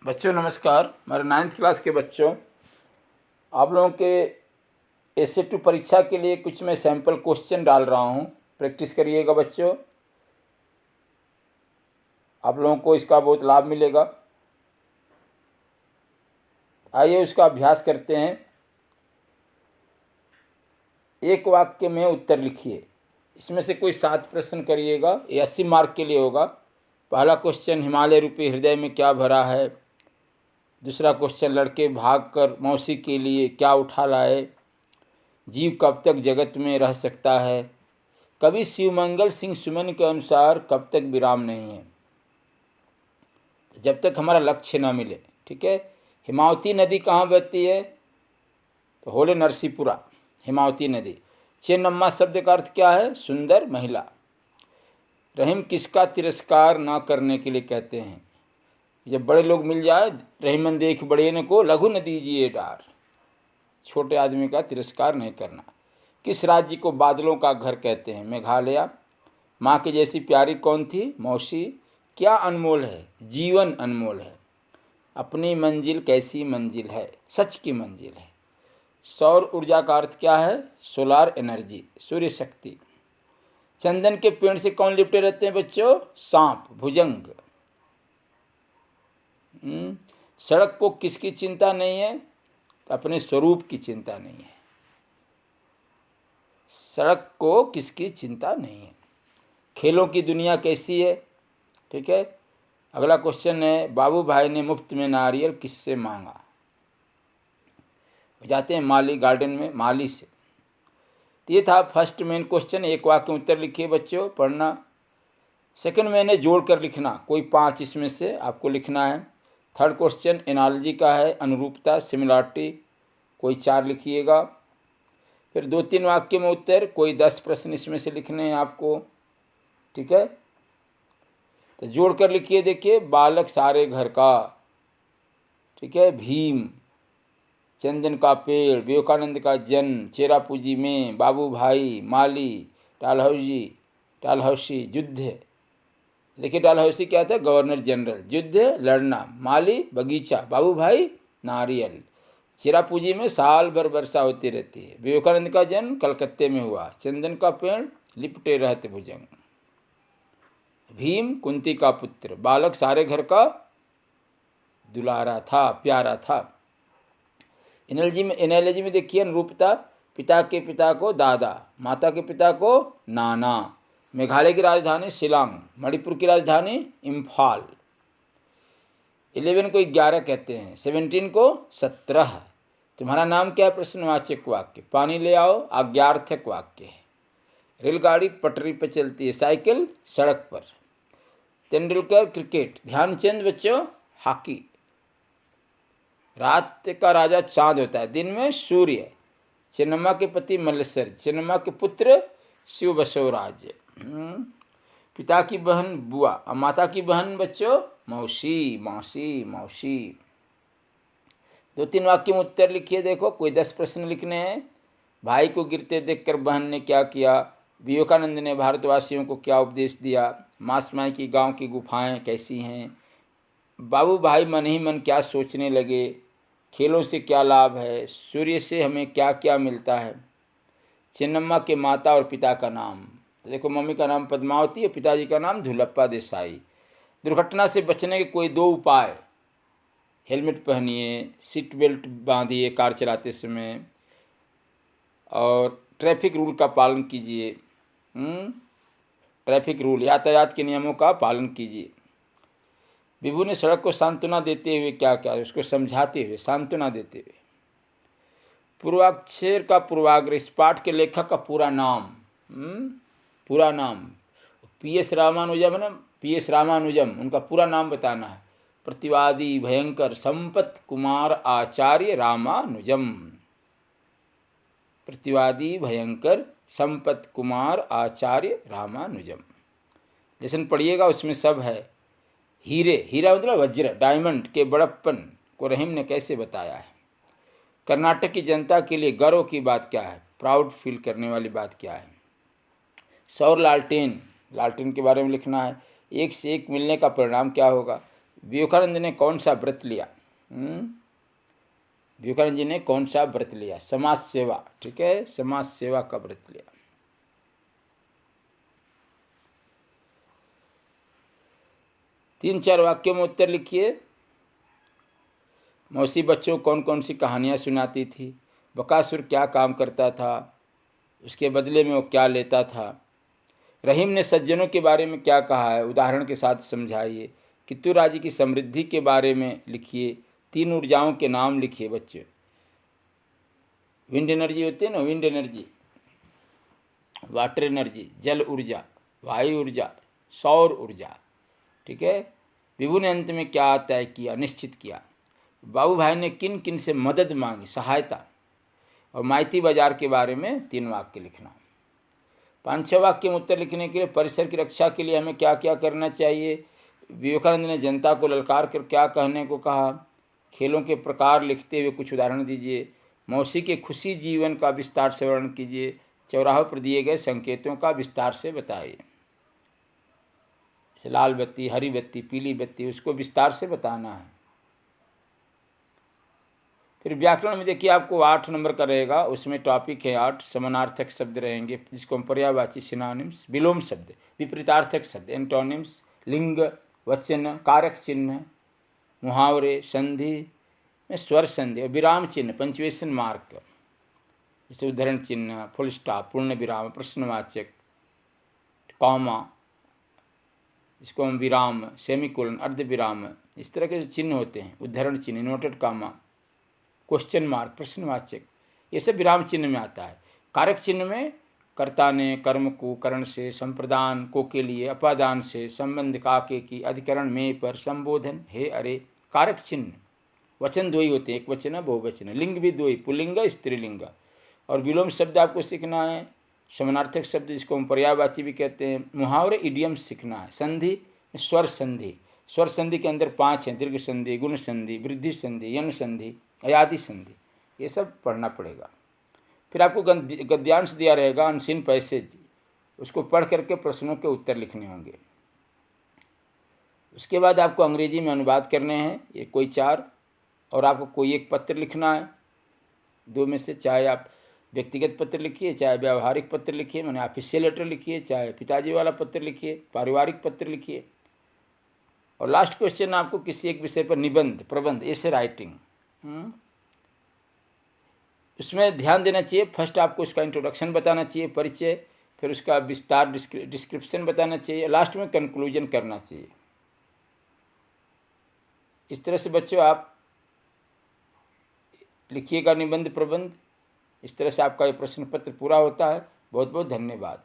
बच्चों नमस्कार। हमारे 9th क्लास के बच्चों, आप लोगों के एसए2 परीक्षा के लिए कुछ मैं सैम्पल क्वेश्चन डाल रहा हूँ। प्रैक्टिस करिएगा बच्चों, आप लोगों को इसका बहुत लाभ मिलेगा। आइए उसका अभ्यास करते हैं। एक वाक्य में उत्तर लिखिए। इसमें से कोई 7 प्रश्न करिएगा। ये 80 मार्क के लिए होगा। पहला क्वेश्चन, हिमालय रूपी हृदय में क्या भरा है। दूसरा क्वेश्चन, लड़के भागकर मौसी के लिए क्या उठा लाए। जीव कब तक जगत में रह सकता है। कवि शिवमंगल सिंह सुमन के अनुसार कब तक विराम नहीं है, जब तक हमारा लक्ष्य न मिले। ठीक है। हिमावती नदी कहाँ बहती है, तो होले नरसीपुरा हिमावती नदी। चेन्नम्मा शब्द का अर्थ क्या है, सुंदर महिला। रहीम किसका तिरस्कार न करने के लिए कहते हैं। जब बड़े लोग मिल जाए, रहीमन देख बड़े न को लघु न दीजिए डार। छोटे आदमी का तिरस्कार नहीं करना। किस राज्य को बादलों का घर कहते हैं, मेघालय। माँ की जैसी प्यारी कौन थी, मौसी। क्या अनमोल है, जीवन अनमोल है। अपनी मंजिल कैसी मंजिल है, सच की मंजिल है। सौर ऊर्जा का अर्थ क्या है, सोलार एनर्जी, सूर्य शक्ति। चंदन के पेड़ से कौन लिपटे रहते हैं बच्चों, सांप, भुजंग। सड़क को किसकी चिंता नहीं है, अपने स्वरूप की चिंता नहीं है। सड़क को किसकी चिंता नहीं है। खेलों की दुनिया कैसी है। ठीक है। अगला क्वेश्चन है, बाबू भाई ने मुफ्त में नारियल किससे मांगा। जाते हैं माली गार्डन में, माली से। तो ये था फर्स्ट मेन क्वेश्चन। एक वाक्य उत्तर लिखिए बच्चों, पढ़ना। सेकंड मैंने जोड़ कर लिखना, कोई 5 इसमें से आपको लिखना है। थर्ड क्वेश्चन एनालॉजी का है, अनुरूपता, सिमिलरिटी, कोई 4 लिखिएगा। फिर 2-3 वाक्य में उत्तर, कोई 10 प्रश्न इसमें से लिखने हैं आपको। ठीक है। तो जोड़ कर लिखिए। देखिए, बालक सारे घर का, ठीक है, भीम, चंदन का पेड़, विवेकानंद का जन्म, चेरापूंजी में, बाबू भाई, माली, डालहौसी, युद्ध। देखिए डालहौसी क्या था, गवर्नर जनरल। युद्ध लड़ना, माली बगीचा, बाबू भाई नारियल। चेरापूंजी में साल भर वर्षा होती रहती है। विवेकानंद का जन्म कलकत्ते में हुआ। चंदन का पेड़ लिपटे रहते भुजंग। भीम कुंती का पुत्र। बालक सारे घर का दुलारा था, प्यारा था। एनालॉजी में देखिए, अनुरूपता, पिता के पिता को दादा, माता के पिता को नाना। मेघालय की राजधानी शिलांग, मणिपुर की राजधानी इम्फाल। 11 को 11 कहते हैं, 17 को 17। तुम्हारा नाम क्या है, प्रश्नवाचक वाक्य। पानी ले आओ, आज्ञार्थक वाक्य है। रेलगाड़ी पटरी पर चलती है, साइकिल सड़क पर। तेंदुलकर क्रिकेट, ध्यानचंद बच्चों हॉकी। रात का राजा चांद होता है, दिन में सूर्य। चेन्नम्मा के पति मल्लेश्वर, चेन्नम्मा के पुत्र शिव बसवराज। पिता की बहन बुआ और माता की बहन बच्चों मौसी, मौसी, मौसी। 2-3 वाक्य में उत्तर लिखिए। देखो, कोई 10 प्रश्न लिखने हैं। भाई को गिरते देखकर बहन ने क्या किया। विवेकानंद ने भारतवासियों को क्या उपदेश दिया। मासमाई की गांव की गुफाएं कैसी हैं। बाबू भाई मन ही मन क्या सोचने लगे। खेलों से क्या लाभ है। सूर्य से हमें क्या क्या मिलता है। चेन्नम्मा के माता और पिता का नाम। तो देखो, मम्मी का नाम पद्मावती और पिताजी का नाम धुलप्पा देसाई। दुर्घटना से बचने के कोई 2 उपाय। हेलमेट पहनिए, सीट बेल्ट बांधिए कार चलाते समय, और ट्रैफिक रूल का पालन कीजिए। ट्रैफिक रूल, यातायात के नियमों का पालन कीजिए। विभू ने सड़क को सांत्वना देते हुए क्या क्या, उसको समझाते हुए, सांत्वना देते हुए। पूर्वाक्षर का पूर्वाग्र, इस पाठ के लेखक का पूरा नाम। पूरा नाम पीएस रामानुजम है ना, पीएस रामानुजम, उनका पूरा नाम बताना है। प्रतिवादी भयंकर संपत कुमार आचार्य रामानुजम। प्रतिवादी भयंकर संपत कुमार आचार्य रामानुजम। लेसन पढ़िएगा, उसमें सब है। हीरे, हीरा मतलब वज्र, डायमंड के बड़प्पन को रहीम ने कैसे बताया है। कर्नाटक की जनता के लिए गर्व की बात क्या है, प्राउड फील करने वाली बात क्या है। सौर लालटेन, लालटेन के बारे में लिखना है। एक से एक मिलने का परिणाम क्या होगा। विवेकानंद ने कौन सा व्रत लिया? विवेकानंद जी ने कौन सा व्रत लिया? समाज सेवा, ठीक है, समाज सेवा का व्रत लिया। तीन चार वाक्यों में उत्तर लिखिए। मौसी बच्चों कौन कौन सी कहानियाँ सुनाती थी? बकासुर क्या काम करता था? उसके बदले में वो क्या लेता था? रहीम ने सज्जनों के बारे में क्या कहा है? उदाहरण के साथ समझाइए। कित्तू राजी की समृद्धि के बारे में लिखिए। तीन ऊर्जाओं के नाम लिखिए बच्चे। विंड एनर्जी होती है ना, विंड एनर्जी, वाटर एनर्जी, जल ऊर्जा, वायु ऊर्जा, सौर ऊर्जा, ठीक है। विभु ने अंत में क्या तय किया, निश्चित किया? बाबू भाई ने किन किन से मदद मांगी, सहायता? और माइती बाजार के बारे में 3 वाक्य लिखना। 5-6 वाक्य में उत्तर लिखने के लिए परिसर की रक्षा के लिए हमें क्या क्या करना चाहिए? विवेकानंद ने जनता को ललकार कर क्या कहने को कहा? खेलों के प्रकार लिखते हुए कुछ उदाहरण दीजिए। मौसी के खुशी जीवन का विस्तार से वर्णन कीजिए। चौराहों पर दिए गए संकेतों का विस्तार से बताइए। लाल बत्ती, हरी बत्ती, पीली बत्ती, उसको विस्तार से बताना है। फिर व्याकरण में देखिए आपको 8 नंबर का रहेगा, उसमें टॉपिक है 8 समानार्थक शब्द रहेंगे, जिसको हम पर्यायवाची, सिनोनिम्स, विलोम शब्द, विपरीतार्थक शब्द, एंटोनिम्स, लिंग, वचन, कारक चिन्ह, मुहावरे, संधि में स्वर संधि और विराम चिन्ह, पंक्चुएशन मार्क, जैसे उद्धरण चिन्ह, फुल स्टॉप, पूर्ण विराम, प्रश्नवाचक, कॉमा, जिसको हम विराम, सेमीकोलन, अर्ध विराम, इस तरह के जो चिन्ह होते हैं, उद्धरण चिन्ह, इन्वर्टेड कॉमा, क्वेश्चन मार्क, प्रश्नवाचक, ये सब विराम चिन्ह में आता है। कारक चिन्ह में कर्ता ने कर्म को करण से, संप्रदान को के लिए, अपादान से, संबंध का के की, अधिकरण में पर, संबोधन हे अरे, कारक चिन्ह। वचन 2 ही होते हैं, एक वचन है, बहुवचन है। लिंग भी 2 ही, पुल्लिंग, स्त्रीलिंग। और विलोम शब्द आपको सीखना है, समानार्थक शब्द जिसको हम पर्यायवाची भी कहते हैं, मुहावरे, इडियम्स सीखना है। संधि, स्वर संधि, स्वर संधि के अंदर 5 हैं, दीर्घ संधि, गुण संधि, वृद्धि संधि, यन संधि, अयादि संधि, ये सब पढ़ना पड़ेगा। फिर आपको गद्यांश दिया रहेगा, अनसीन पैसेज, उसको पढ़ करके प्रश्नों के उत्तर लिखने होंगे। उसके बाद आपको अंग्रेजी में अनुवाद करने हैं, ये कोई 4, और आपको कोई एक पत्र लिखना है, 2 में से, चाहे आप व्यक्तिगत पत्र लिखिए, चाहे व्यावहारिक पत्र लिखिए, मैंने ऑफिशियल लेटर लिखिए, चाहे पिताजी वाला पत्र लिखिए, पारिवारिक पत्र लिखिए। और लास्ट क्वेश्चन आपको किसी एक विषय पर निबंध, प्रबंध, ऐसे राइटिंग, उसमें ध्यान देना चाहिए। फर्स्ट आपको उसका इंट्रोडक्शन बताना चाहिए, परिचय, फिर उसका विस्तार डिस्क्रिप्शन बताना चाहिए, लास्ट में कंक्लूजन करना चाहिए। इस तरह से बच्चों आप लिखिएगा निबंध, प्रबंध। इस तरह से आपका ये प्रश्न पत्र पूरा होता है। बहुत बहुत धन्यवाद।